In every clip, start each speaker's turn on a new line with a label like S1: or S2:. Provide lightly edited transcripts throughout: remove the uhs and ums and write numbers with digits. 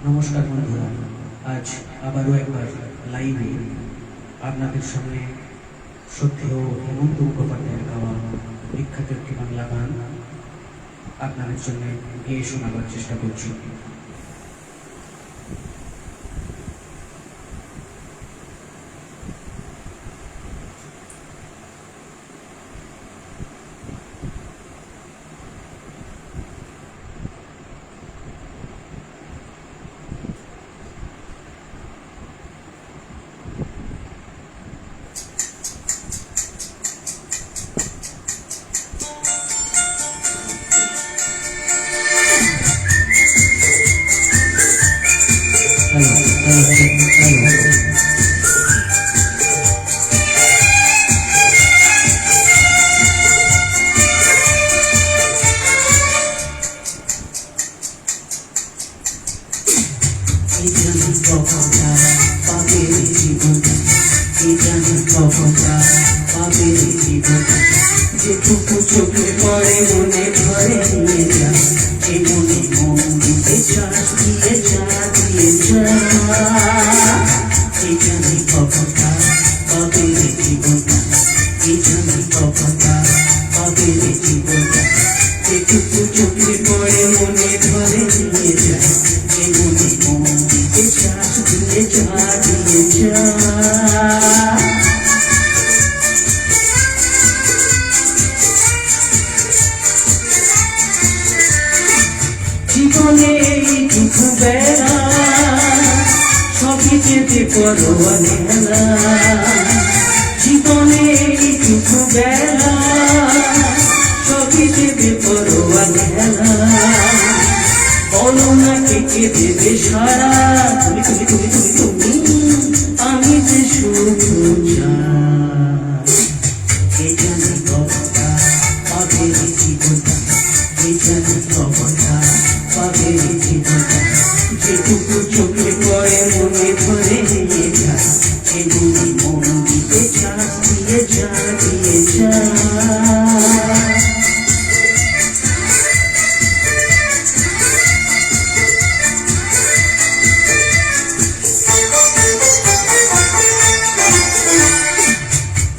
S1: নমস্কার বন্ধুরা, আজ আবারও একবার লাইভে আপনাদের সামনে শ্রদ্ধেয় হেমন্ত মুখোপাধ্যায়ের গাওয়া বিখ্যাত একটি বাংলা গান আপনাদের জন্য গেয়ে শোনাবার চেষ্টা করছি।
S2: যেটুকু চোখে পড়ে মনে ঘরে নিয়ে যা, এই মনে মন দিতে চাষ দিয়ে যা দিয়ে যা। এই জানি কখনটা পাবে রে জীবনটা, এই জানি কখনটা পাবে রে জীবনটা। যেটুকু চোখে পড়ে মনে ঘরে নিয়ে যা, এই মনে মন দিতে চাষ দিয়ে যা দিয়ে যা। জীবনে এইটুকু বেলা সবই যেতে পরোয়ানে হেলা, জীবনে এইটুকু বেলা সবই যেতে পরোয়ানে হেলা। বলো না কে কে দেবে সারা, তুমি তুমি তুমি তুমি তুমি আমি যে শুধু চাই। এই জানি কতটা পাবে জীবনটা, এই জানি কতটা পাবে জীবনটা। যেটুকু চোখে পড়ে মনে ধরে নিয়ে যা, এগুলি মন দিতে চাষ দিয়ে যা দিয়ে যা।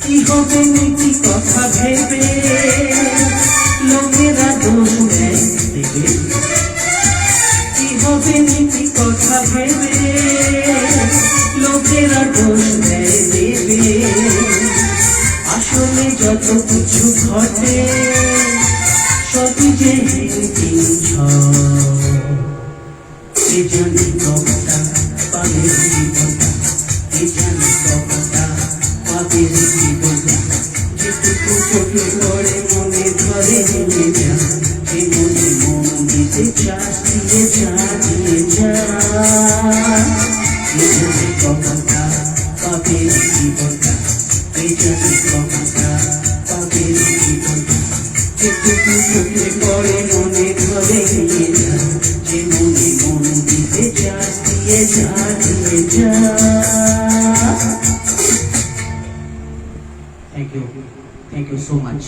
S2: কি হবে নীতি কথা ভেবে লোকেরা দোষ দেয় দেবে, কি হবে নীতি কথা ভেবে লোকেরা দোষ দেয় দেবে। আসলে যত কিছু ঘটে সবই যে হিন্দিন এ জানি কতটা পাবে জীবনটা, এ জানি কতটা পাবে জীবনটা। যেটুকু চোখে পড়ে মনে ধরে নিয়ে যা, এ মনে মন দিতে চাষ দিয়ে যা দিয়ে যা। এ জানি কতটা পাবে জীবনটা, এ জানি কতটা পাবে জীবনটা। যেটুকু চোখে পড়ে মনে ধরে নিয়ে যা, যে মনে মন দিতে চাষ দিয়ে যা দিয়ে যা।
S1: Thank you so much.